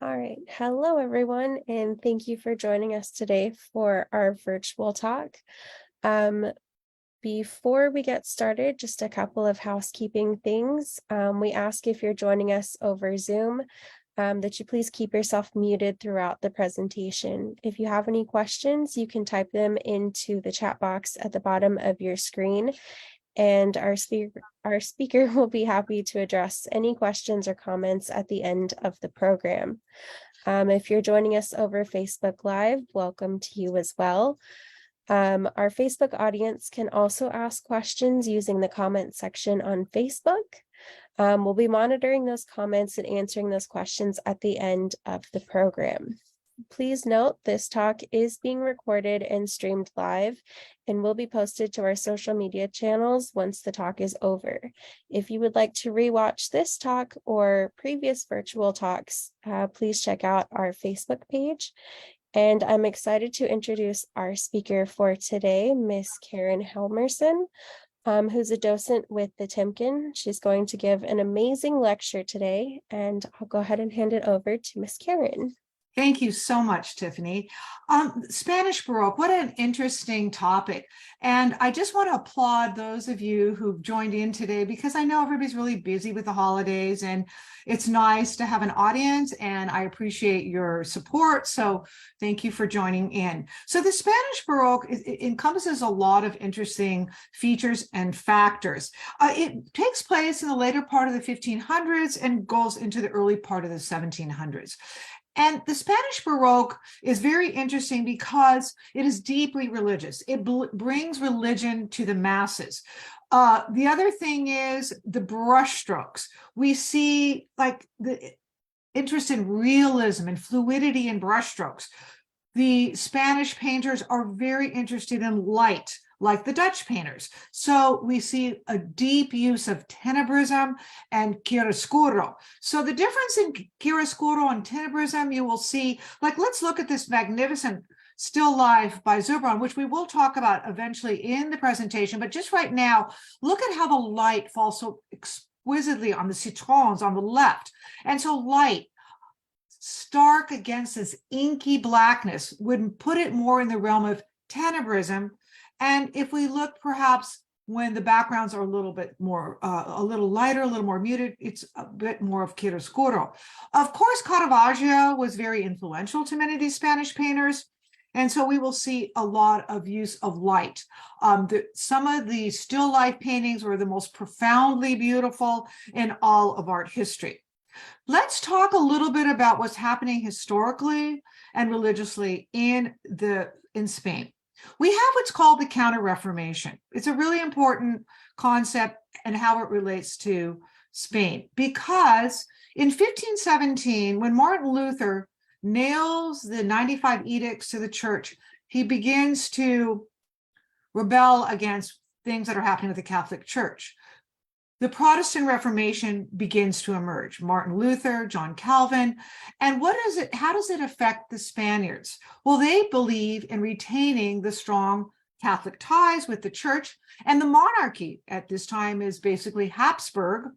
All right. Hello, everyone, and thank you for joining us today for our virtual talk. Before we get started, just a couple of housekeeping things. We ask if you're joining us over Zoom, that you please keep yourself muted throughout the presentation. If you have any questions, you can type them into the chat box at the bottom of your screen, and our speaker will be happy to address any questions or comments at the end of the program. If you're joining us over Facebook Live, welcome to you as well. Our Facebook audience can also ask questions using the comment section on Facebook. We'll be monitoring those comments and answering those questions at the end of the program. Please note this talk is being recorded and streamed live and will be posted to our social media channels once the talk is over. If you would like to rewatch this talk or previous virtual talks, please check out our Facebook page. And I'm excited to introduce our speaker for today, Miss Karen Helmerson, who's a docent with the Timken. She's going to give an amazing lecture today, and I'll go ahead and hand it over to Miss Karen. Thank you so much, Tiffany. Spanish Baroque, what an interesting topic. And I just want to applaud those of you who've joined in today, because I know everybody's really busy with the holidays and it's nice to have an audience, and I appreciate your support. So thank you for joining in. So the Spanish Baroque it encompasses a lot of interesting features and factors. It takes place in the later part of the 1500s and goes into the early part of the 1700s. And the Spanish Baroque is very interesting because it is deeply religious. It brings religion to the masses. The other thing is the brushstrokes. We see like the interest in realism and fluidity in brushstrokes. The Spanish painters are very interested in light, like the Dutch painters. So we see a deep use of tenebrism and chiaroscuro. So the difference in chiaroscuro and tenebrism, you will see, like, let's look at this magnificent still life by Zurbarán, which we will talk about eventually in the presentation. But just right now, look at how the light falls so exquisitely on the citrons on the left. And so light, stark against this inky blackness, would put it more in the realm of tenebrism. And if we look perhaps when the backgrounds are a little bit more, a little lighter, a little more muted, it's a bit more of chiaroscuro. Of course, Caravaggio was very influential to many of these Spanish painters. And so we will see a lot of use of light. Some of the still life paintings were the most profoundly beautiful in all of art history. Let's talk a little bit about what's happening historically and religiously in Spain. We have what's called the Counter-Reformation. It's a really important concept and how it relates to Spain, because in 1517, when Martin Luther nails the 95 edicts to the church, he begins to rebel against things that are happening with the Catholic Church. The Protestant Reformation begins to emerge. Martin Luther, John Calvin. And how does it affect the Spaniards? Well, they believe in retaining the strong Catholic ties with the church, and the monarchy at this time is basically Habsburg.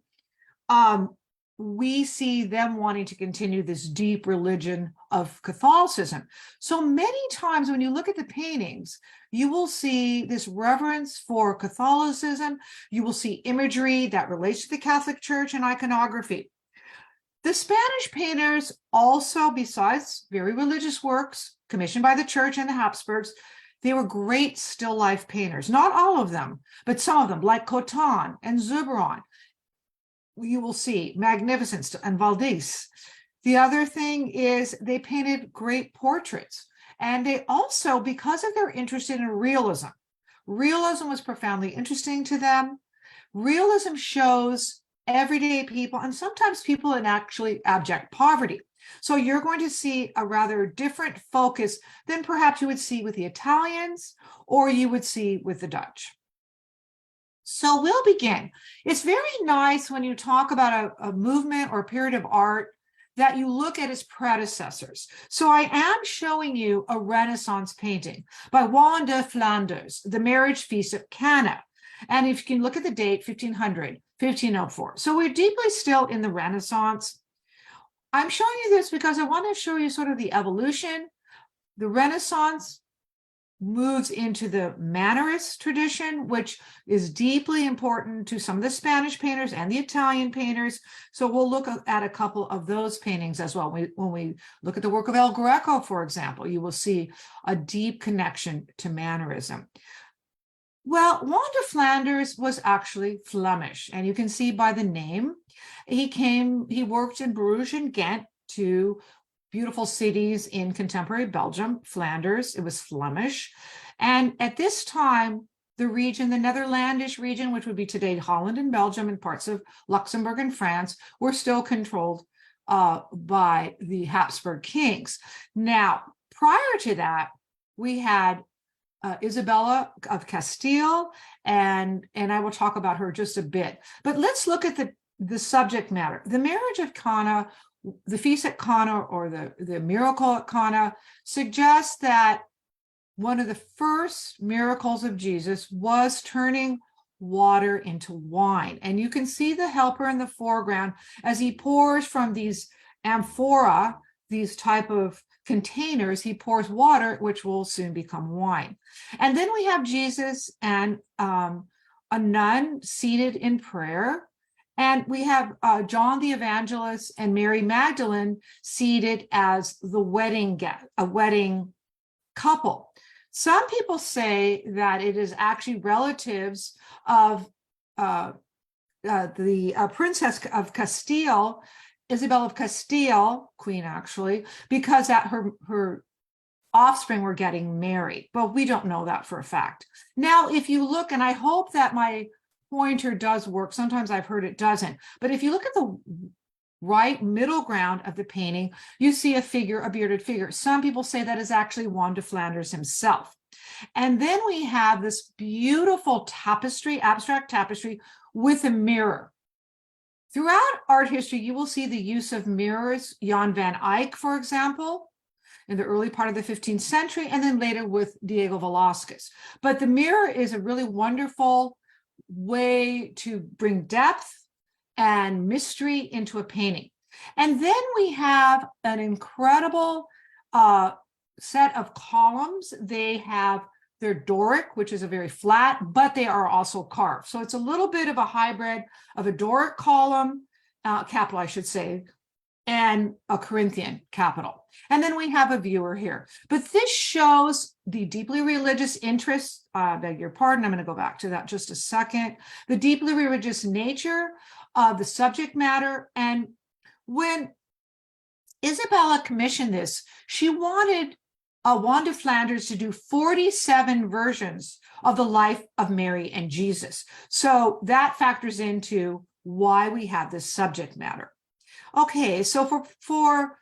We see them wanting to continue this deep religion of Catholicism. So many times when you look at the paintings, you will see this reverence for Catholicism. You will see imagery that relates to the Catholic Church and iconography. The Spanish painters also, besides very religious works commissioned by the church and the Habsburgs, they were great still life painters. Not all of them, but some of them, like Cotán and Zurbarán. You will see magnificence and Valdés. The other thing is they painted great portraits. And they also, because of their interest in realism was profoundly interesting to them. Realism shows everyday people and sometimes people in actually abject poverty. So you're going to see a rather different focus than perhaps you would see with the Italians or you would see with the Dutch. So we'll begin. It's very nice when you talk about a movement or a period of art that you look at its predecessors. So I am showing you a Renaissance painting by Juan de Flanders, The Marriage Feast of Cana. And if you can look at the date, 1500, 1504. So we're deeply still in the Renaissance. I'm showing you this because I want to show you sort of the evolution. The Renaissance moves into the Mannerist tradition, which is deeply important to some of the Spanish painters and the Italian painters. So we'll look at a couple of those paintings as well. When we look at the work of El Greco, for example, you will see a deep connection to Mannerism. Well, Juan de Flanders was actually Flemish, and you can see by the name. He worked in Bruges and Ghent, two beautiful cities in contemporary Belgium. Flanders, it was Flemish. And at this time, the region, the Netherlandish region, which would be today Holland and Belgium and parts of Luxembourg and France, were still controlled by the Habsburg kings. Now, prior to that, we had Isabella of Castile, and I will talk about her just a bit. But let's look at the subject matter. The marriage of Cana, the feast at Cana, or the miracle at Cana, suggests that one of the first miracles of Jesus was turning water into wine. And you can see the helper in the foreground as he pours from these amphora, these type of containers, he pours water, which will soon become wine. And then we have Jesus and a nun seated in prayer. And we have John the Evangelist and Mary Magdalene seated as the wedding couple. Some people say that it is actually relatives of the Princess of Castile, Isabel of Castile, queen actually, because that her offspring were getting married, but we don't know that for a fact. Now, if you look, and I hope that my pointer does work, sometimes I've heard it doesn't, but if you look at the right middle ground of the painting, you see a figure, a bearded figure. Some people say that is actually Juan de Flanders himself. And then we have this beautiful tapestry, abstract tapestry with a mirror. Throughout art history, you will see the use of mirrors. Jan van Eyck, for example, in the early part of the 15th century, and then later with Diego Velazquez. But the mirror is a really wonderful way to bring depth and mystery into a painting. And then we have an incredible set of columns. They're Doric, which is a very flat, but they are also carved. So it's a little bit of a hybrid of a Doric column, capital, I should say, and a Corinthian capital. And then we have a viewer here. But this shows the deeply religious interest, beg your pardon, I'm going to go back to that just a second, the deeply religious nature of the subject matter. And when Isabella commissioned this, she wanted Juan de Flanders to do 47 versions of the life of Mary and Jesus. So that factors into why we have this subject matter. Okay, so for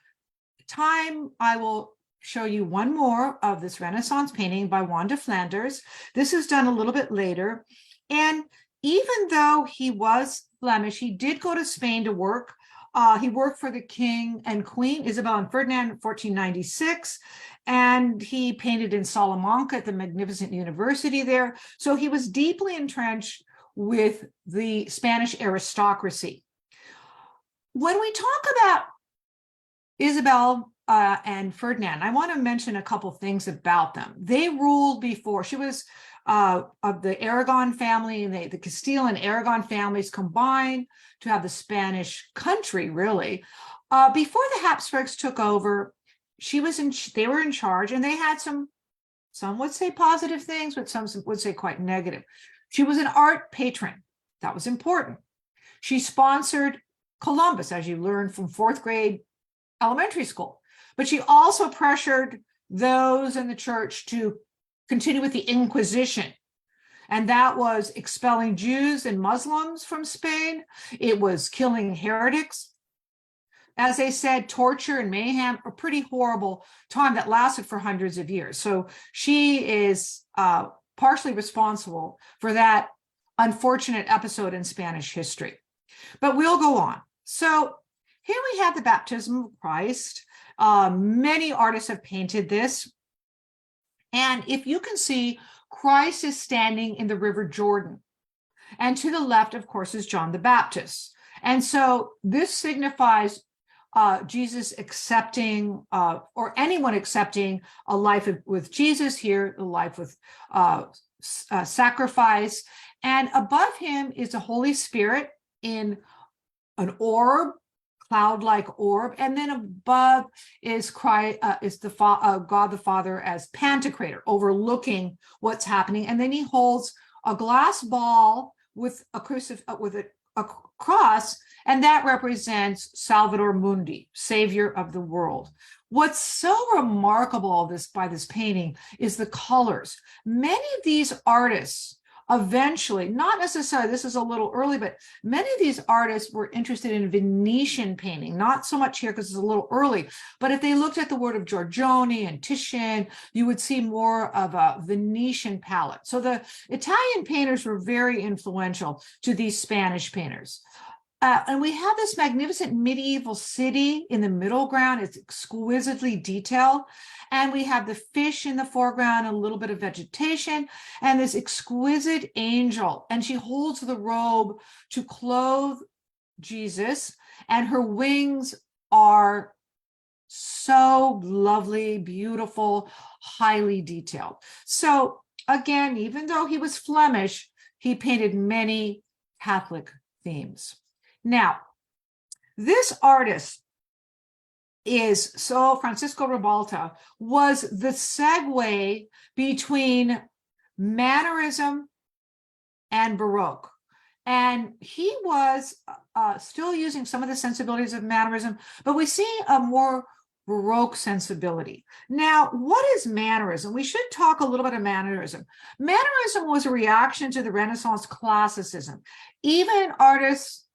time, I will show you one more of this Renaissance painting by Juan de Flanders. This is done a little bit later. And even though he was Flemish, he did go to Spain to work. He worked for the king and queen, Isabel and Ferdinand, in 1496. And he painted in Salamanca at the magnificent university there. So he was deeply entrenched with the Spanish aristocracy. When we talk about Isabel and Ferdinand, I want to mention a couple things about them. They ruled before. She was of the Aragon family, and the Castile and Aragon families combined to have the Spanish country, really. Before the Habsburgs took over, they were in charge, and they had some would say positive things, but some would say quite negative. She was an art patron. That was important. She sponsored Columbus, as you learned from 4th grade elementary school. But she also pressured those in the church to continue with the Inquisition. And that was expelling Jews and Muslims from Spain. It was killing heretics. As they said, torture and mayhem, a pretty horrible time that lasted for hundreds of years. So she is partially responsible for that unfortunate episode in Spanish history. But we'll go on. So here we have the baptism of Christ. Many artists have painted this. And if you can see, Christ is standing in the River Jordan. And to the left, of course, is John the Baptist. And so this signifies Jesus accepting, or anyone accepting a life with Jesus here, a life with sacrifice. And above him is the Holy Spirit in an orb, cloud-like orb, and then above is God the Father as Pantocrator, overlooking what's happening. And then he holds a glass ball with a cross, and that represents Salvator Mundi, Savior of the world. What's so remarkable by this painting is the colors. Many of these artists eventually, not necessarily, this is a little early, but many of these artists were interested in Venetian painting, not so much here because it's a little early, but if they looked at the work of Giorgione and Titian, you would see more of a Venetian palette. So the Italian painters were very influential to these Spanish painters. And we have this magnificent medieval city in the middle ground. It's exquisitely detailed. And we have the fish in the foreground, a little bit of vegetation, and this exquisite angel. And she holds the robe to clothe Jesus, and her wings are so lovely, beautiful, highly detailed. So again, even though he was Flemish, he painted many Catholic themes. Now, this artist Francisco Ribalta was the segue between Mannerism and Baroque. And he was still using some of the sensibilities of Mannerism, but we see a more Baroque sensibility. Now, what is Mannerism? We should talk a little bit of Mannerism. Mannerism was a reaction to the Renaissance classicism. Even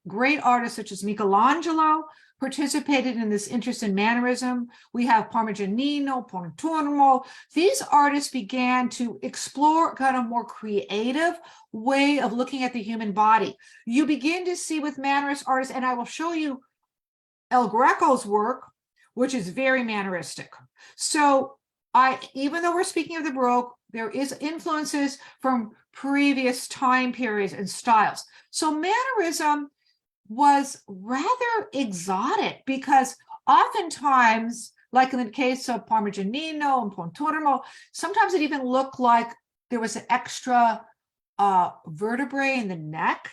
great artists such as Michelangelo participated in this interest in Mannerism. We have Parmigianino, Pontormo. These artists began to explore kind of more creative way of looking at the human body. You begin to see with Mannerist artists, and I will show you El Greco's work, which is very Manneristic. So even though we're speaking of the Baroque, there is influences from previous time periods and styles. So Mannerism was rather exotic because oftentimes, like in the case of Parmigianino and Pontormo, sometimes it even looked like there was an extra vertebrae in the neck,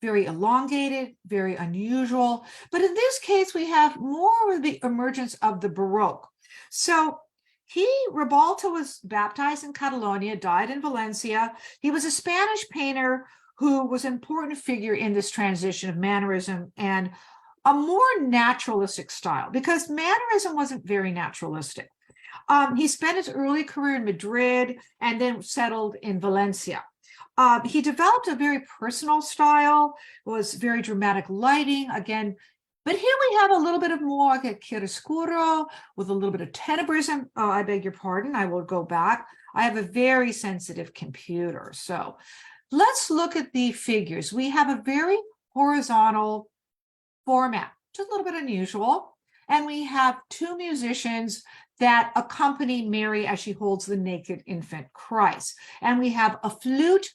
very elongated, very unusual. But in this case, we have more of the emergence of the Baroque. So Ribalta was baptized in Catalonia, died in Valencia. He was a Spanish painter who was an important figure in this transition of Mannerism and a more naturalistic style, because Mannerism wasn't very naturalistic. He spent his early career in Madrid and then settled in Valencia. He developed a very personal style, was very dramatic lighting, again, but here we have a little bit of more like a chiaroscuro with a little bit of tenebrism. Oh, I beg your pardon, I will go back. I have a very sensitive computer, so let's look at the figures. We have a very horizontal format, just a little bit unusual. And we have two musicians that accompany Mary as she holds the naked infant Christ. And we have a flute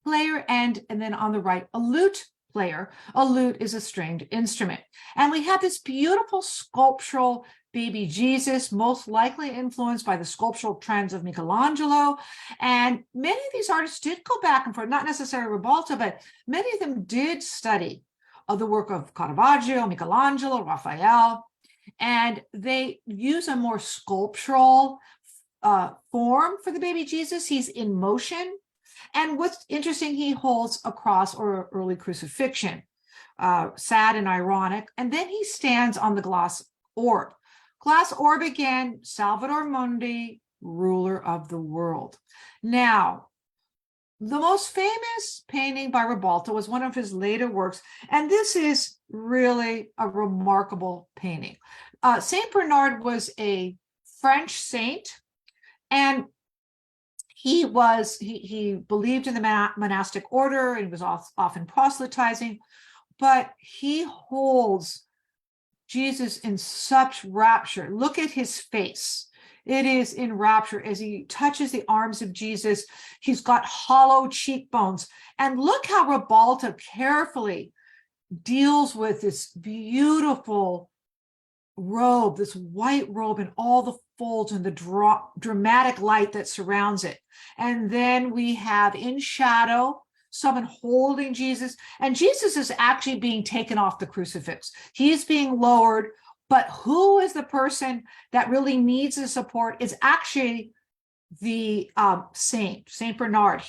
player and then on the right, a lute player. A lute is a stringed instrument. And we have this beautiful sculptural baby Jesus, most likely influenced by the sculptural trends of Michelangelo. And many of these artists did go back and forth, not necessarily Ribalta, but many of them did study the work of Caravaggio, Michelangelo, Raphael, and they use a more sculptural form for the baby Jesus. He's in motion. And what's interesting, he holds a cross or early crucifixion, sad and ironic. And then he stands on the glass orb. Glass orb again, Salvator Mundi, ruler of the world. Now, the most famous painting by Ribalta was one of his later works, and this is really a remarkable painting. Saint Bernard was a French saint, and he believed in the monastic order and was often proselytizing, but he holds Jesus in such rapture. Look at his face. It is in rapture as he touches the arms of Jesus. He's got hollow cheekbones. And look how Ribalta carefully deals with this beautiful robe, this white robe, and all the folds and the dramatic light that surrounds it. And then we have in shadow someone holding Jesus, and Jesus is actually being taken off the crucifix. He's being lowered, but who is the person that really needs the support is actually the Saint Bernard.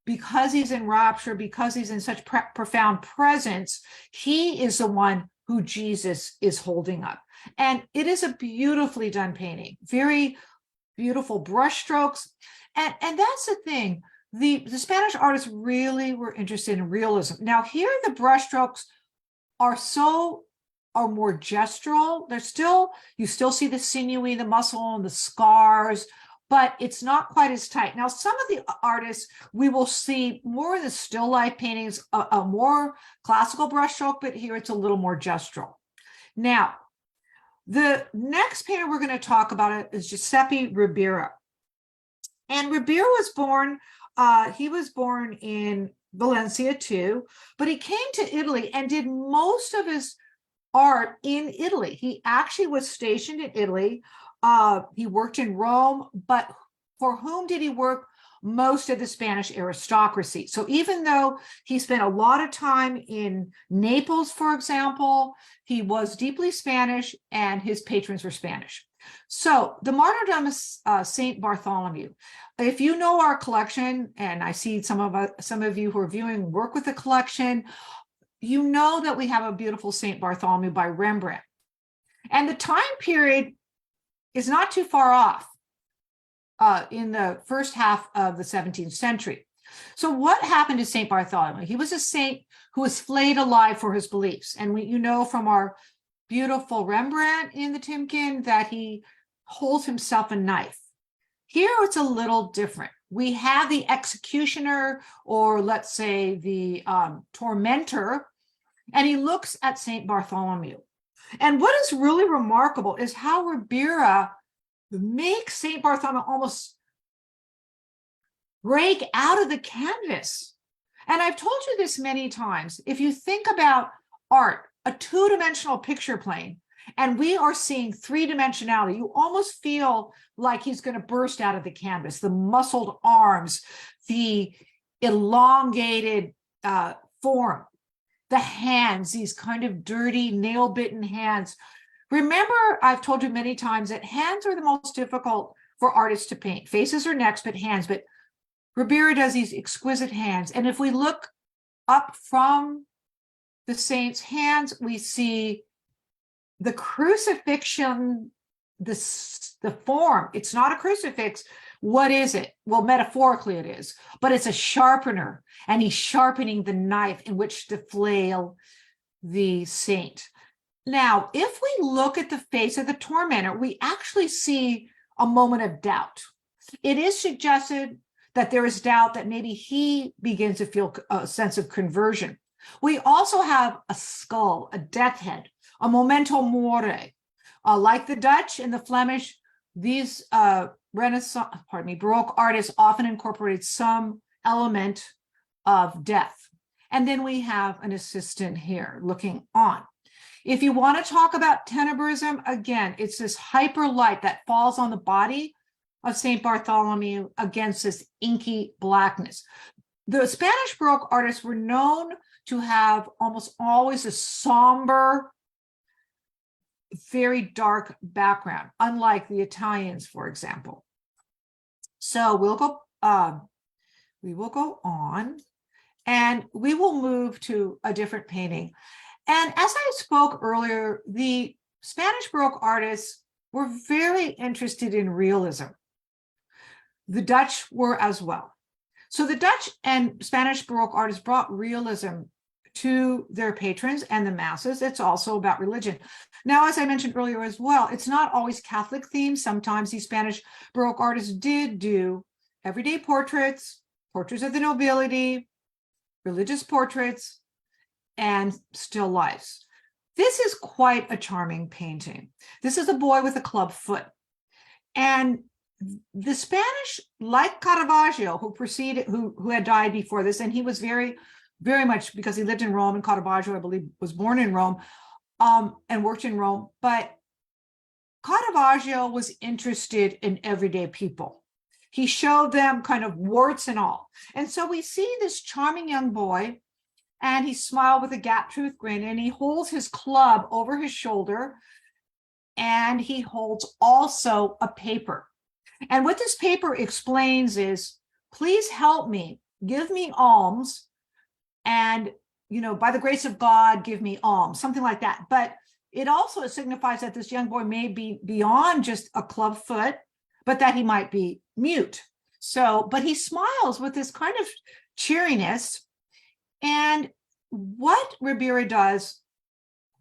Because he's in rapture, because he's in such profound presence, he is the one who Jesus is holding up. And it is a beautifully done painting, very beautiful brushstrokes. And that's the thing. The Spanish artists really were interested in realism. Now, here the brushstrokes are more gestural. You still see the sinewy, the muscle, and the scars, but it's not quite as tight. Now, some of the artists, we will see more of the still life paintings, a more classical brushstroke, but here it's a little more gestural. Now, the next painter we're going to talk about is Giuseppe Ribera. And Ribera was born, he was born in Valencia too, but he came to Italy and did most of his art in Italy. He actually was stationed in Italy. He worked in Rome, but for whom did he work? Most of the Spanish aristocracy. So even though he spent a lot of time in Naples, for example, he was deeply Spanish and his patrons were Spanish. So the martyrdom of Saint Bartholomew. If you know our collection, and I see some of you who are viewing work with the collection, you know that we have a beautiful Saint Bartholomew by Rembrandt. And the time period is not too far off. In the first half of the 17th century. So what happened to St. Bartholomew? He was a saint who was flayed alive for his beliefs. And you know from our beautiful Rembrandt in the Timken that he holds himself a knife. Here it's a little different. We have the executioner, or let's say the tormentor, and he looks at St. Bartholomew. And what is really remarkable is how Ribera makes St. Bartholomew almost break out of the canvas. And I've told you this many times. If you think about art, a two-dimensional picture plane, and we are seeing three-dimensionality, you almost feel like he's going to burst out of the canvas. The muscled arms, the elongated form, the hands, these kind of dirty, nail-bitten hands. Remember, I've told you many times that hands are the most difficult for artists to paint. Faces are next, but hands. But Ribera does these exquisite hands. And if we look up from the saint's hands, we see the crucifixion, the form. It's not a crucifix. What is it? Well, metaphorically it is, but it's a sharpener. And he's sharpening the knife in which to flail the saint. Now, if we look at the face of the tormentor, we actually see a moment of doubt. It is suggested that there is doubt that maybe he begins to feel a sense of conversion. We also have a skull, a death head, a memento mori. Like the Dutch and the Flemish, these Baroque artists often incorporated some element of death. And then we have an assistant here looking on. If you want to talk about tenebrism, again, it's this hyper light that falls on the body of St. Bartholomew against this inky blackness. The Spanish Baroque artists were known to have almost always a somber, very dark background, unlike the Italians, for example. So we will go on, and we will move to a different painting. And as I spoke earlier, the Spanish Baroque artists were very interested in realism. The Dutch were as well. So the Dutch and Spanish Baroque artists brought realism to their patrons and the masses. It's also about religion. Now, as I mentioned earlier as well, it's not always Catholic themed. Sometimes these Spanish Baroque artists did do everyday portraits, portraits of the nobility, religious portraits, and still lifes. This is quite a charming painting. This is a boy with a club foot. And the Spanish, like Caravaggio, who had died before this, and he was very, very much, because he lived in Rome, and Caravaggio, I believe, was born in Rome, and worked in Rome, but Caravaggio was interested in everyday people. He showed them kind of warts and all. And so we see this charming young boy, and he smiled with a gap-toothed grin, and he holds his club over his shoulder, and he holds also a paper. And what this paper explains is, please help me, give me alms, and, by the grace of God, give me alms, something like that. But it also signifies that this young boy may be beyond just a club foot, but that he might be mute. So, but he smiles with this kind of cheeriness. And what Ribera does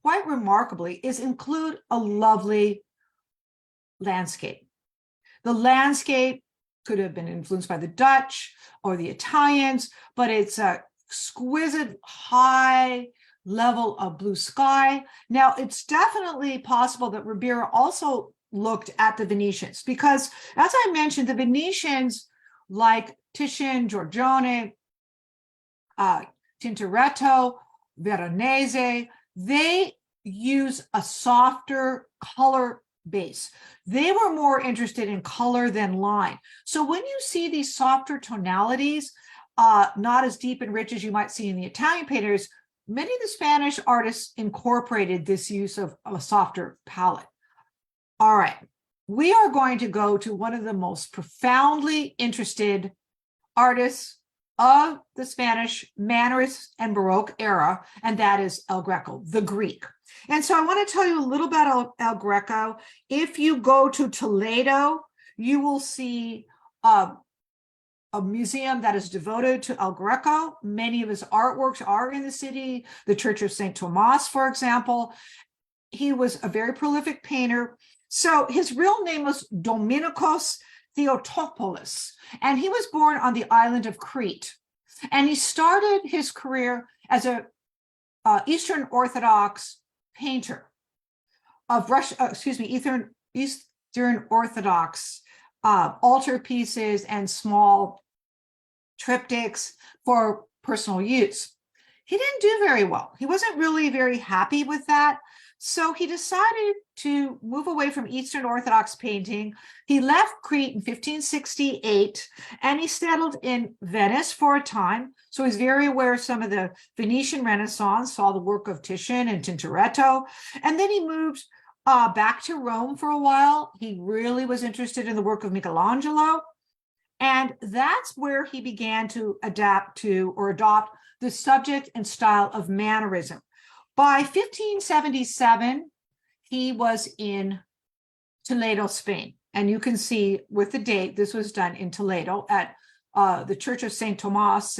quite remarkably is include a lovely landscape. The landscape could have been influenced by the Dutch or the Italians, but it's a exquisite high level of blue sky. Now, it's definitely possible that Ribera also looked at the Venetians, because as I mentioned, the Venetians, like Titian, Giorgione, Tintoretto, Veronese, they use a softer color base. They were more interested in color than line. So when you see these softer tonalities, not as deep and rich as you might see in the Italian painters, many of the Spanish artists incorporated this use of a softer palette. All right, we are going to go to one of the most profoundly interested artists of the Spanish Mannerist and Baroque era, and that is El Greco, the Greek. And so I want to tell you a little about El Greco. If you go to Toledo, you will see a museum that is devoted to El Greco. Many of his artworks are in the city. The Church of St. Thomas, for example. He was a very prolific painter. So his real name was Dominikos Theotopoulos, and he was born on the island of Crete. And he started his career as a Eastern Orthodox painter of Eastern Orthodox altarpieces and small triptychs for personal use. He didn't do very well. He wasn't really very happy with that. So he decided to move away from Eastern Orthodox painting. He left Crete in 1568, and he settled in Venice for a time. So he's very aware of some of the Venetian Renaissance, saw the work of Titian and Tintoretto. And then he moved back to Rome for a while. He really was interested in the work of Michelangelo. And that's where he began to adapt to or adopt the subject and style of Mannerism. By 1577, he was in Toledo, Spain. And you can see with the date, this was done in Toledo at the Church of St. Thomas,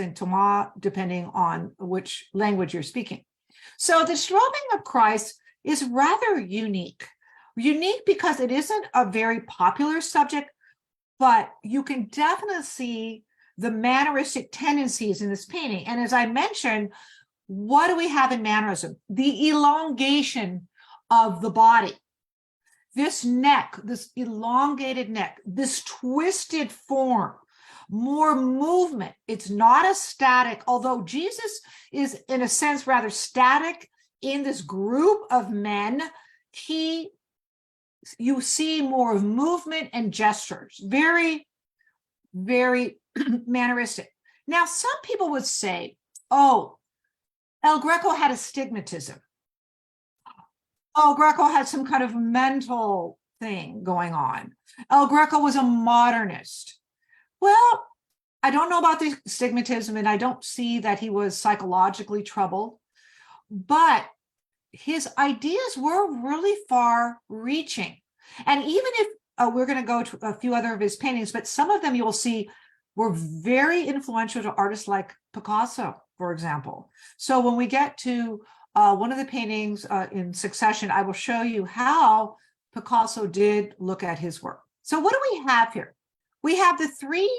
depending on which language you're speaking. So the Strobing of Christ is rather unique. Unique because it isn't a very popular subject, but you can definitely see the manneristic tendencies in this painting. And as I mentioned, what do we have in Mannerism? The elongation of the body. This neck, this elongated neck, this twisted form, more movement. It's not as static, although Jesus is in a sense rather static in this group of men. You see more of movement and gestures, very, very manneristic. Now, some people would say, oh, El Greco had astigmatism. El Greco had some kind of mental thing going on. El Greco was a modernist. Well, I don't know about the astigmatism, and I don't see that he was psychologically troubled, but his ideas were really far reaching. And even if we're going to go to a few other of his paintings, but some of them you will see were very influential to artists like Picasso, for example. So when we get to one of the paintings in succession, I will show you how Picasso did look at his work. So what do we have here? We have the three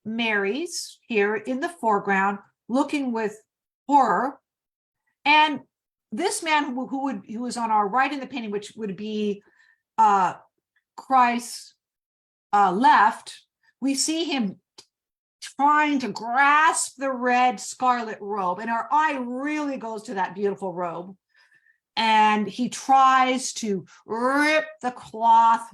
Marys here in the foreground looking with horror. And this man who was on our right in the painting, which would be Christ's left, we see him trying to grasp the red scarlet robe, and our eye really goes to that beautiful robe. and he tries to rip the cloth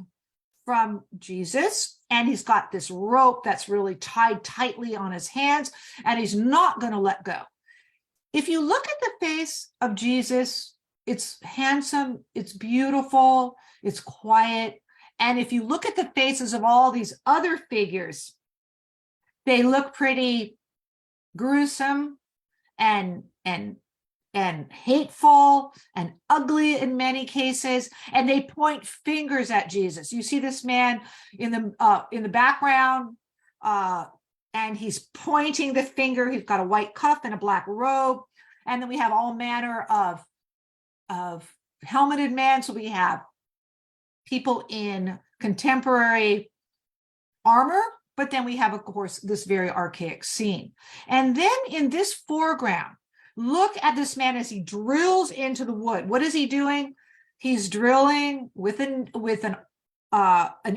from Jesus, and he's got this rope that's really tied tightly on his hands, and he's not going to let go. If you look at the face of Jesus, it's handsome, it's beautiful, it's quiet. And if you look at the faces of all these other figures, they look pretty gruesome and hateful and ugly in many cases, and they point fingers at Jesus. You see this man in the background, and he's pointing the finger. He's got a white cuff and a black robe, and then we have all manner of helmeted men. So we have people in contemporary armor, but then we have, of course, this very archaic scene. And then in this foreground, look at this man as he drills into the wood. What is he doing? He's drilling with an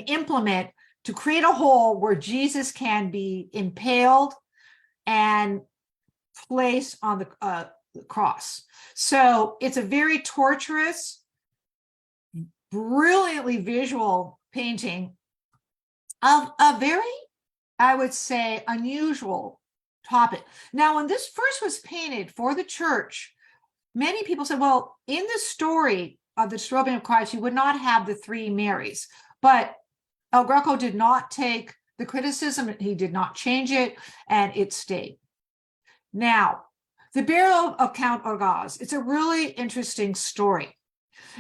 implement to create a hole where Jesus can be impaled and placed on the cross. So it's a very torturous, brilliantly visual painting of a very, I would say, unusual topic. Now, when this first was painted for the church, many people said, well, in the story of the Strobing of Christ, you would not have the three Marys. But El Greco did not take the criticism, he did not change it, and it stayed. Now, the burial of Count Orgaz, it's a really interesting story.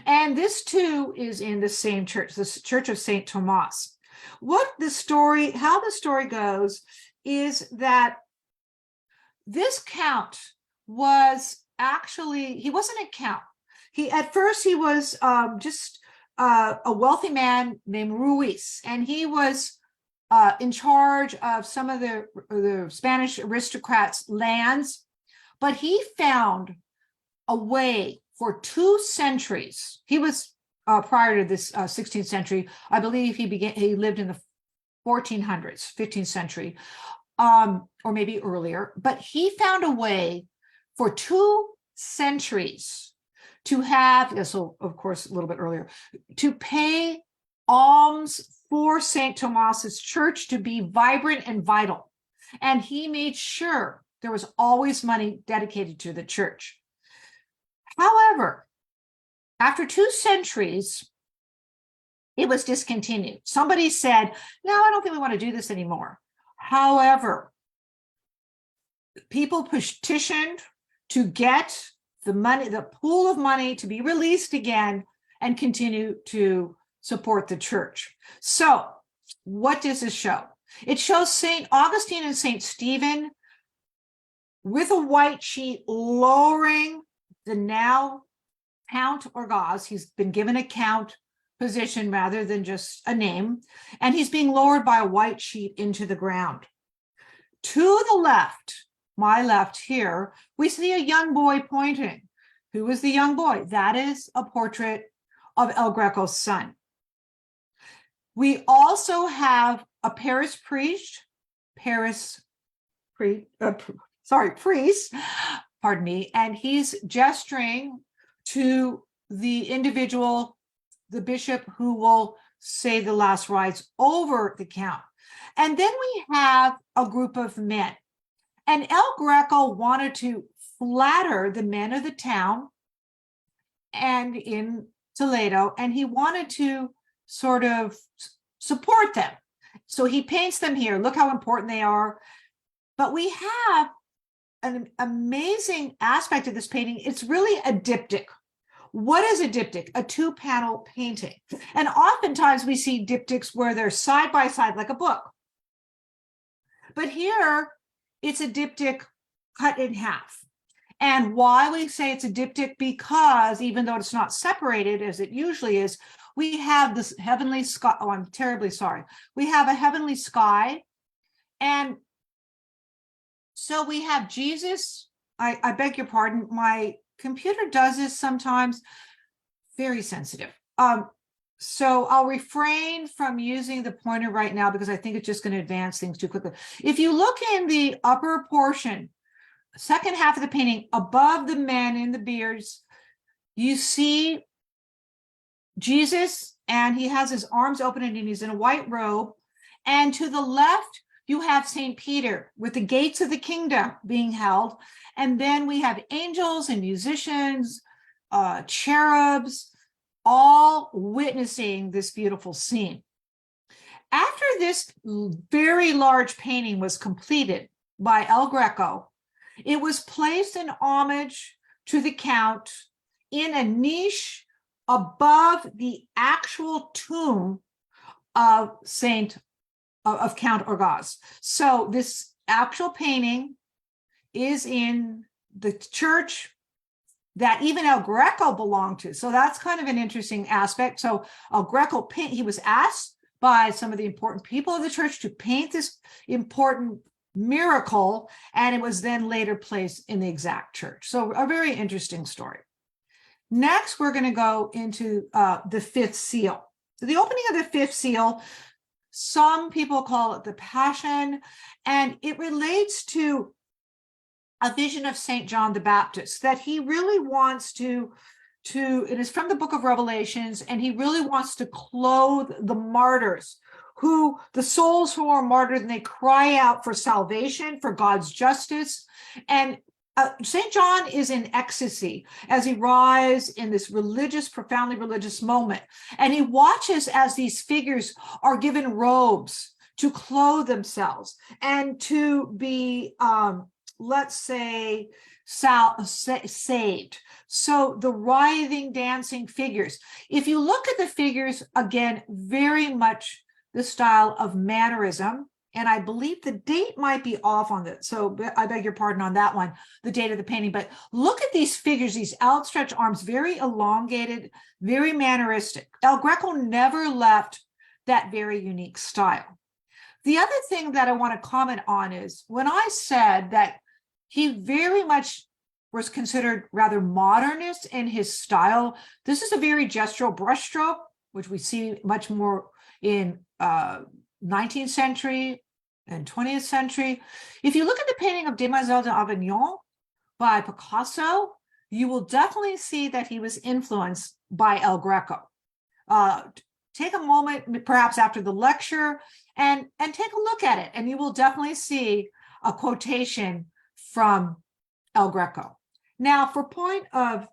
And this too is in the same church, the Church of St. Thomas. How the story goes is that this count was actually, he wasn't a count. At first he was just a wealthy man named Ruiz, and he was in charge of some of the Spanish aristocrats' lands, but he found a way for 2 centuries. He was prior to this 16th century. I believe he lived in the 1400s, 15th century, or maybe earlier, but he found a way for 2 centuries to have, so of course, a little bit earlier, to pay alms for St. Thomas's church to be vibrant and vital. And he made sure there was always money dedicated to the church. However, after 2 centuries, it was discontinued. Somebody said, no, I don't think we want to do this anymore. However, people petitioned to get the money, the pool of money, to be released again and continue to support the church. So what does this show? It shows St. Augustine and St. Stephen with a white sheet lowering the now Count Orgaz. He's been given a count position rather than just a name, and he's being lowered by a white sheet into the ground. To the left, my left here, we see a young boy pointing. Who is the young boy? That is a portrait of El Greco's son. We also have a priest, pardon me, and he's gesturing to the individual, the bishop, who will say the last rites over the count. And then we have a group of men. And El Greco wanted to flatter the men of the town and in Toledo, and he wanted to sort of support them. So he paints them here. Look how important they are. But we have an amazing aspect of this painting. It's really a diptych. What is a diptych? A 2-panel painting. And oftentimes we see diptychs where they're side by side like a book. But here it's a diptych cut in half. And why we say it's a diptych? Because even though it's not separated as it usually is, we have this heavenly sky. Oh, I'm terribly sorry. We have a heavenly sky. And so we have Jesus. I beg your pardon. My computer does this sometimes. Very sensitive. So I'll refrain from using the pointer right now because I think it's just going to advance things too quickly. If you look in the upper portion, second half of the painting, above the men in the beards, you see Jesus, and he has his arms open and he's in a white robe. And to the left, you have St. Peter with the gates of the kingdom being held. And then we have angels and musicians, cherubs, all witnessing this beautiful scene. After this very large painting was completed by El Greco, it was placed in homage to the Count in a niche above the actual tomb of Count Orgaz. So this actual painting is in the church that even El Greco belonged to. So that's kind of an interesting aspect. So El Greco, he was asked by some of the important people of the church to paint this important miracle, and it was then later placed in the exact church. So a very interesting story. Next, we're going to go into the fifth seal. So the opening of the fifth seal, some people call it the Passion, and it relates to a vision of St. John the Baptist, that he really wants to, it is from the book of Revelations, and he really wants to clothe the martyrs, the souls who are martyred, and they cry out for salvation, for God's justice. And St. John is in ecstasy as he rides in this profoundly religious moment. And he watches as these figures are given robes to clothe themselves and to be, let's say, saved. So the writhing, dancing figures. If you look at the figures, again, very much the style of mannerism. And I believe the date might be off on that. So I beg your pardon on that one, the date of the painting. But look at these figures, these outstretched arms, very elongated, very manneristic. El Greco never left that very unique style. The other thing that I want to comment on is when I said that he very much was considered rather modernist in his style, this is a very gestural brushstroke, which we see much more in 19th century and 20th century. If you look at the painting of Demoiselle d'Avignon by Picasso, you will definitely see that he was influenced by El Greco. Take a moment, perhaps after the lecture, and take a look at it, and you will definitely see a quotation from El Greco. Now, for point of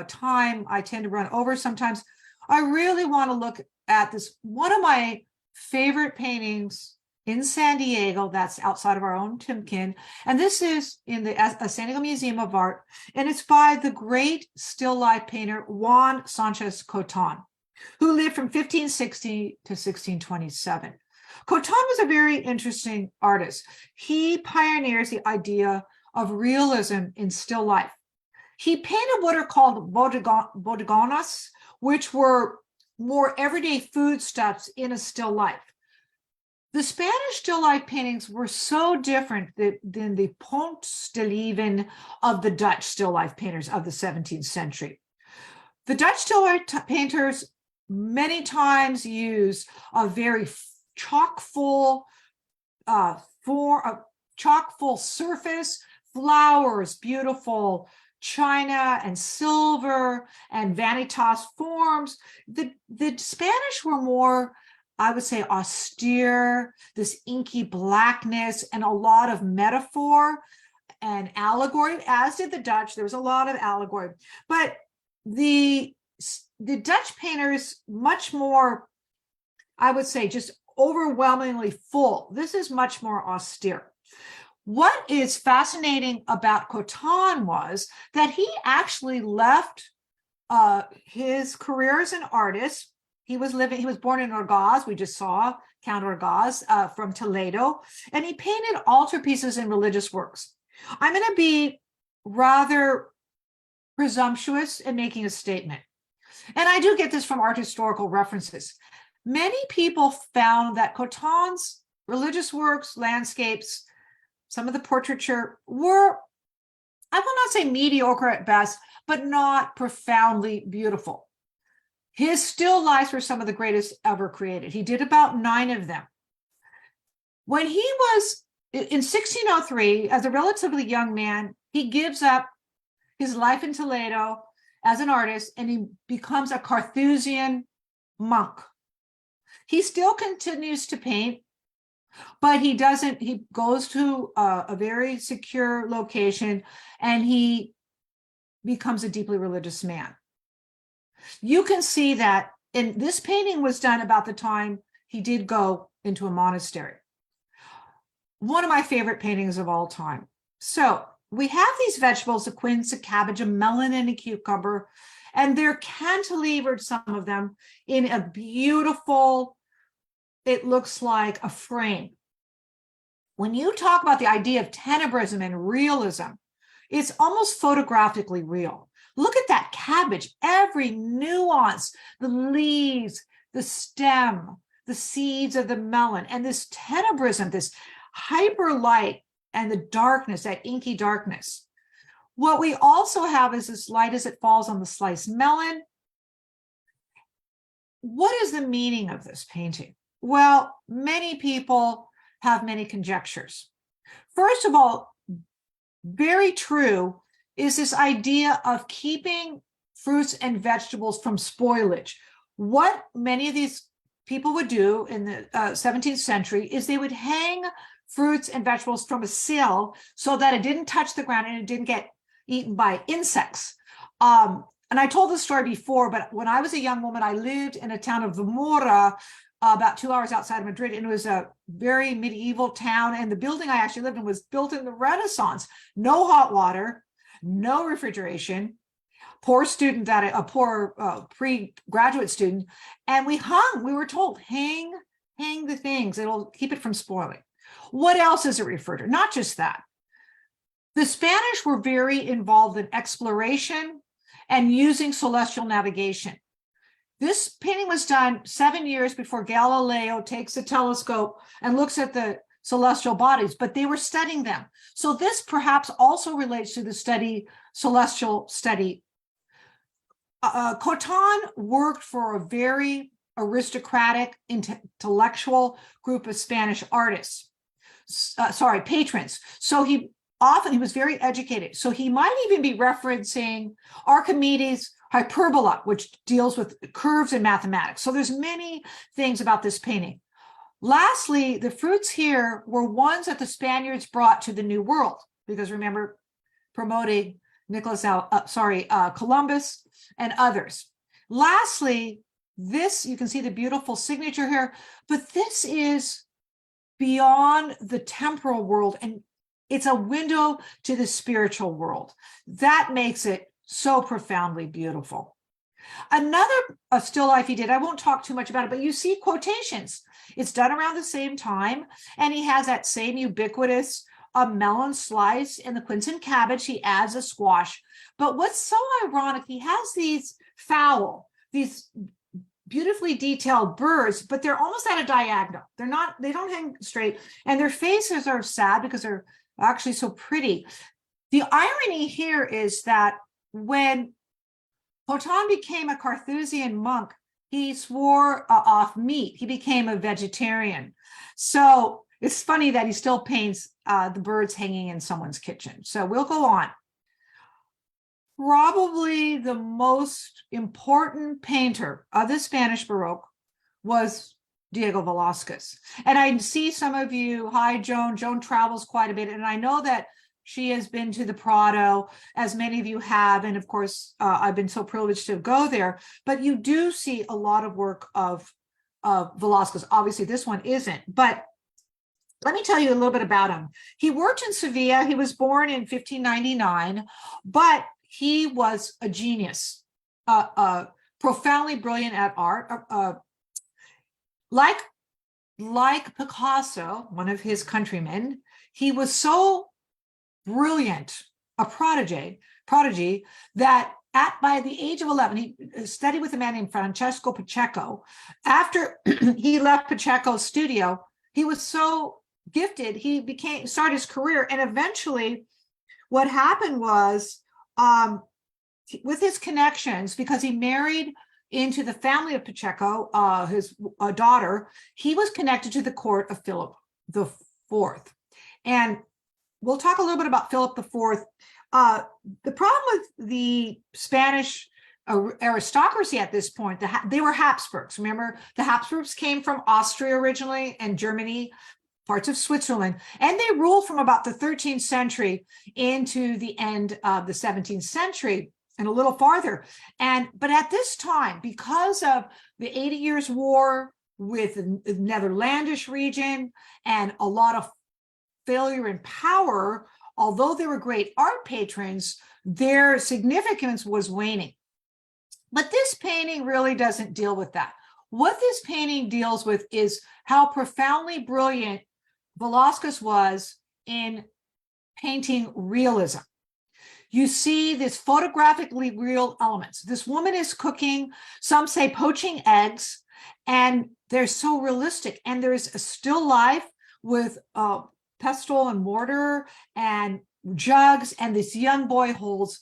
time, I tend to run over sometimes. I really want to look at this, one of my favorite paintings in San Diego, that's outside of our own Timken, and this is in the San Diego Museum of Art, and it's by the great still life painter Juan Sánchez Cotán, who lived from 1560 to 1627. Cotán was a very interesting artist. He pioneers the idea of realism in still life. He painted what are called bodegonas, which were more everyday foodstuffs in a still life. The Spanish still life paintings were so different than the ponts de leven of the Dutch still life painters of the 17th century. The Dutch still life painters many times use a very chock-full surface, flowers, beautiful china and silver and vanitas forms. The Spanish were more, I would say, austere, this inky blackness and a lot of metaphor and allegory, as did the Dutch. There was a lot of allegory. But the Dutch painters, much more, I would say, just overwhelmingly full. This is much more austere. What is fascinating about Cotán was that he actually left his career as an artist. He was born in Orgaz. We just saw Count Orgaz from Toledo, and he painted altarpieces and religious works. I'm going to be rather presumptuous in making a statement. And I do get this from art historical references. Many people found that Cotán's religious works, landscapes, some of the portraiture were, I will not say mediocre at best, but not profoundly beautiful. His still lifes were some of the greatest ever created. He did about 9 of them. When he was in 1603, as a relatively young man, he gives up his life in Toledo as an artist, and he becomes a Carthusian monk. He still continues to paint, but he goes to a very secure location, and he becomes a deeply religious man. You can see that, and this painting was done about the time he did go into a monastery. One of my favorite paintings of all time. So we have these vegetables, a quince, a cabbage, a melon, and a cucumber, and they're cantilevered, some of them, in a beautiful, it looks like a frame. When you talk about the idea of tenebrism and realism, it's almost photographically real. Look at that cabbage, every nuance, the leaves, the stem, the seeds of the melon, and this tenebrism, this hyper light, and the darkness, that inky darkness. What we also have is this light as it falls on the sliced melon. What is the meaning of this painting? Well, many people have many conjectures. First of all, very true is this idea of keeping fruits and vegetables from spoilage. What many of these people would do in the 17th century is they would hang fruits and vegetables from a sill so that it didn't touch the ground and it didn't get eaten by insects. And I told this story before, but when I was a young woman, I lived in a town of Zamora, about 2 hours outside of Madrid, and it was a very medieval town. And the building I actually lived in was built in the Renaissance. No hot water, no refrigeration. Poor student, a poor pre-graduate student, and we were told, hang the things, it'll keep it from spoiling. What else does it refer to? Not just that. The Spanish were very involved in exploration and using celestial navigation. This painting was done 7 years before Galileo takes a telescope and looks at the celestial bodies, but they were studying them. So this perhaps also relates to the celestial study. Cotán worked for a very aristocratic, intellectual group of Spanish artists, patrons. So he was very educated. So he might even be referencing Archimedes' hyperbola, which deals with curves in mathematics. So there's many things about this painting. Lastly, the fruits here were ones that the Spaniards brought to the New World, because remember, promoting Columbus and others. Lastly, this, you can see the beautiful signature here, but this is beyond the temporal world, and it's a window to the spiritual world. That makes it so profoundly beautiful. Another still life he did, I won't talk too much about it, but you see quotations. It's done around the same time, and he has that same ubiquitous melon slice and the quince and cabbage. He adds a squash. But what's so ironic, he has these these beautifully detailed birds, but they're almost at a diagonal. They don't hang straight, and their faces are sad because they're actually so pretty. The irony here is that when Cotán became a Carthusian monk, he swore off meat. He became a vegetarian. So it's funny that he still paints the birds hanging in someone's kitchen. So we'll go on. Probably the most important painter of the Spanish Baroque was Diego Velazquez. And I see some of you, hi, Joan. Joan travels quite a bit. And I know that she has been to the Prado, as many of you have. And of course, I've been so privileged to go there. But you do see a lot of work of Velazquez. Obviously, this one isn't. But let me tell you a little bit about him. He worked in Sevilla. He was born in 1599, but he was a genius, profoundly brilliant at art. Like Picasso, one of his countrymen, he was so brilliant, a prodigy, that by the age of 11, he studied with a man named Francesco Pacheco. After he left Pacheco's studio, he was so gifted, he started his career. And eventually what happened was, with his connections, because he married into the family of Pacheco, his daughter, he was connected to the court of Philip IV. And we'll talk a little bit about Philip IV. The problem with the Spanish aristocracy at this point. They were Habsburgs. Remember, the Habsburgs came from Austria originally and Germany, parts of Switzerland, and they ruled from about the 13th century into the end of the 17th century and a little farther. But at this time, because of the 80 Years' War with the Netherlandish region and a lot of failure in power, although they were great art patrons, their significance was waning. But this painting really doesn't deal with that. What this painting deals with is how profoundly brilliant Velazquez was in painting realism. You see this photographically real elements. This woman is cooking, some say poaching eggs, and they're so realistic. And there's a still life with pestle and mortar and jugs, and this young boy holds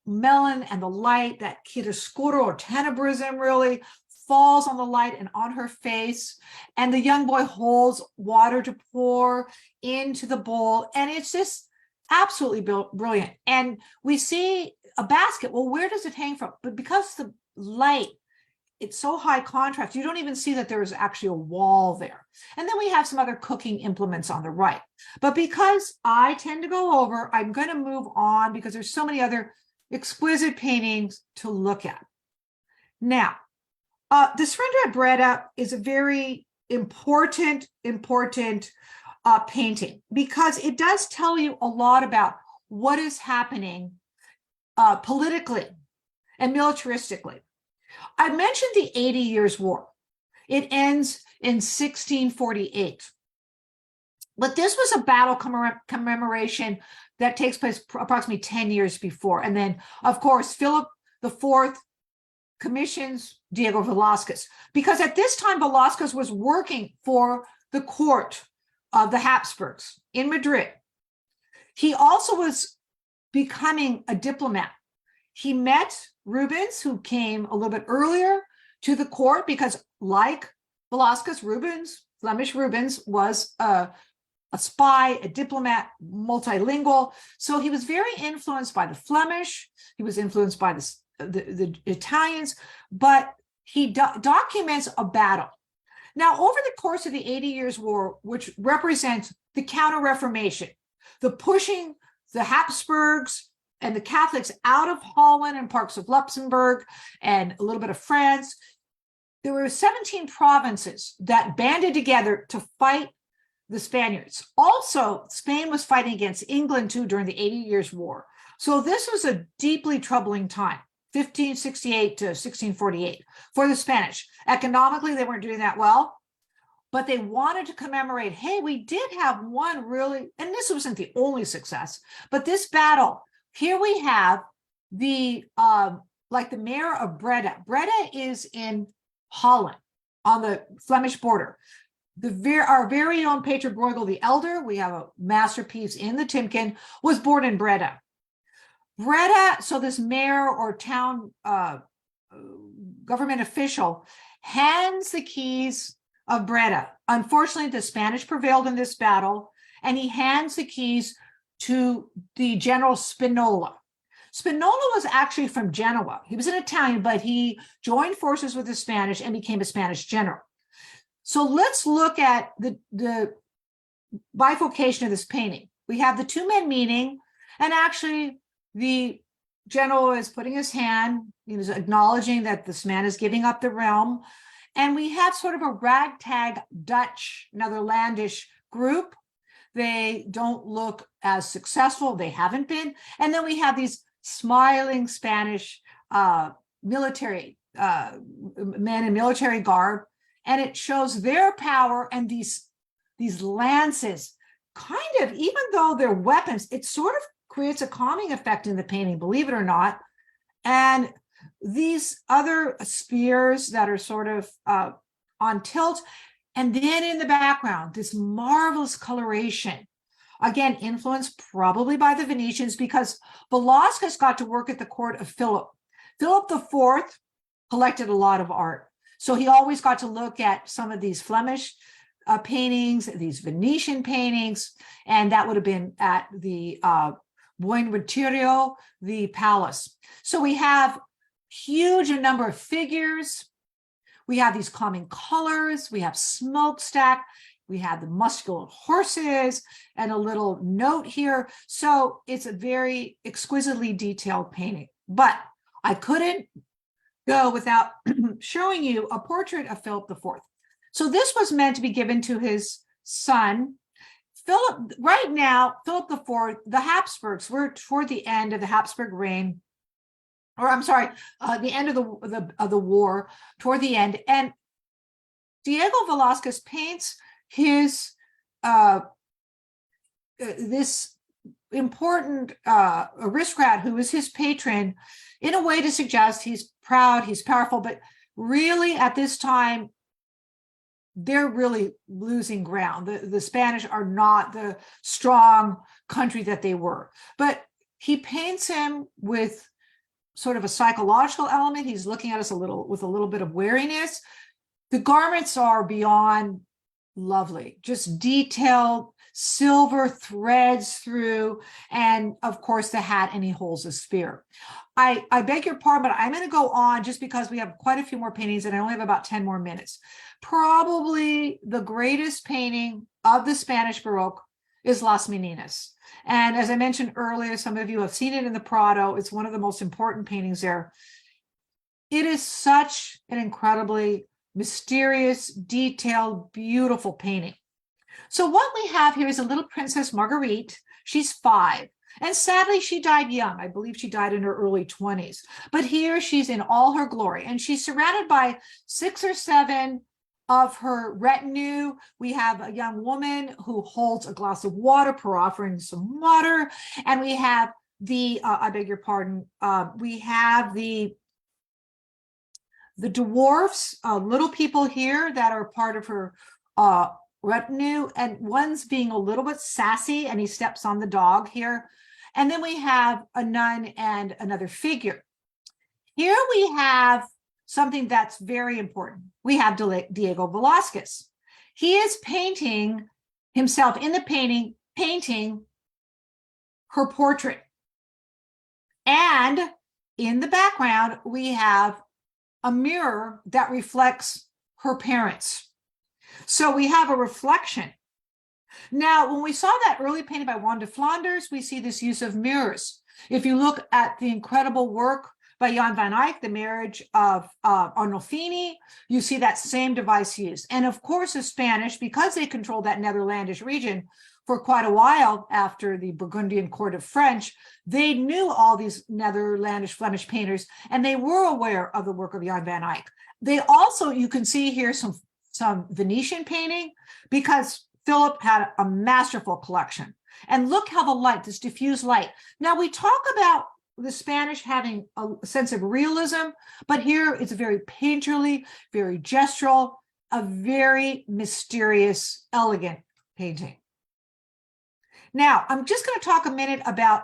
melon, and the light, that chiaroscuro or tenebrism really falls on the light and on her face, and the young boy holds water to pour into the bowl, and it's just absolutely brilliant. And we see a basket. Well, where does it hang from? But because the light, it's so high contrast, you don't even see that there is actually a wall there. And then we have some other cooking implements on the right. But because I tend to go over, I'm going to move on because there's so many other exquisite paintings to look at. Now, the Surrender at Breda is a very important painting because it does tell you a lot about what is happening politically and militaristically. I mentioned the 80 Years' War. It ends in 1648. But this was a battle commemoration that takes place approximately 10 years before. And then, of course, Philip IV commissions Diego Velazquez, because at this time, Velazquez was working for the court of the Habsburgs in Madrid. He also was becoming a diplomat. He met Rubens, who came a little bit earlier to the court, because like Velazquez, Flemish Rubens was a spy, a diplomat, multilingual. So he was very influenced by the Flemish. He was influenced by the Italians, but he documents a battle. Now, over the course of the 80 Years' War, which represents the Counter-Reformation, the pushing the Habsburgs and the Catholics out of Holland and parts of Luxembourg and a little bit of France, there were 17 provinces that banded together to fight the Spaniards. Also, Spain was fighting against England too during the 80 Years' War. So this was a deeply troubling time, 1568 to 1648 for the Spanish. Economically, they weren't doing that well, but they wanted to commemorate, hey, we did have one really, and this wasn't the only success, but this battle, here we have the, like the mayor of Breda. Breda is in Holland on the Flemish border. Our very own Peter Bruegel the Elder, we have a masterpiece in the Timken, was born in Breda. Breda, so this mayor or town government official hands the keys of Breda. Unfortunately, the Spanish prevailed in this battle, and he hands the keys to the General Spinola. Spinola was actually from Genoa. He was an Italian, but he joined forces with the Spanish and became a Spanish general. So let's look at the bifurcation of this painting. We have the two men meeting, and actually the general is putting his hand, he was acknowledging that this man is giving up the realm. And we have sort of a ragtag Dutch, Netherlandish group. They don't look as successful. They haven't been. And then we have these smiling Spanish military men in military garb. And it shows their power, and these lances, kind of, even though they're weapons, it sort of creates a calming effect in the painting, believe it or not. And these other spears that are sort of on tilt. And then in the background, this marvelous coloration, again, influenced probably by the Venetians, because Velazquez got to work at the court of Philip. Philip IV collected a lot of art. So he always got to look at some of these Flemish paintings, these Venetian paintings, and that would have been at the Buen Retiro, the palace. So we have huge number of figures. We have these common colors. We have smokestack. We have the muscular horses and a little note here. So it's a very exquisitely detailed painting. But I couldn't go without showing you a portrait of Philip IV. So this was meant to be given to his son. Philip, right now, Philip IV, the Habsburgs, we're toward the end of the Habsburg reign, or I'm sorry, the end of the war, toward the end. And Diego Velazquez paints his this important aristocrat who is his patron in a way to suggest he's proud, he's powerful, but really at this time, they're really losing ground. The Spanish are not the strong country that they were. But he paints him with sort of a psychological element. He's looking at us with a little bit of wariness. The garments are beyond lovely, just detailed, silver threads through, and of course the hat, and he holds a spear. I beg your pardon, but I'm going to go on just because we have quite a few more paintings and I only have about 10 more minutes. Probably the greatest painting of the Spanish Baroque is Las Meninas. And as I mentioned earlier, some of you have seen it in the Prado. It's one of the most important paintings there. It is such an incredibly mysterious, detailed, beautiful painting. So what we have here is a little Princess Marguerite. She's 5. And sadly, she died young. I believe she died in her early 20s. But here she's in all her glory. And she's surrounded by 6 or 7 of her retinue. We have a young woman who holds a glass of water, offering some water. And we have the, I beg your pardon, we have the dwarfs, little people here that are part of her retinue, and one's being a little bit sassy and he steps on the dog here. And then we have a nun and another figure. Here we have something that's very important. We have Diego Velazquez. He is painting himself in the painting, painting her portrait. And in the background, we have a mirror that reflects her parents. So we have a reflection. Now, when we saw that early painting by Juan de Flanders, we see this use of mirrors. If you look at the incredible work by Jan van Eyck, The Marriage of Arnolfini, you see that same device used. And of course, the Spanish, because they controlled that Netherlandish region for quite a while after the Burgundian court of French, they knew all these Netherlandish Flemish painters, and they were aware of the work of Jan van Eyck. They also, you can see here some Venetian painting, because Philip had a masterful collection. And look how the light, this diffuse light. Now we talk about the Spanish having a sense of realism, but here it's very painterly, very gestural, a very mysterious, elegant painting. Now, I'm just going to talk a minute about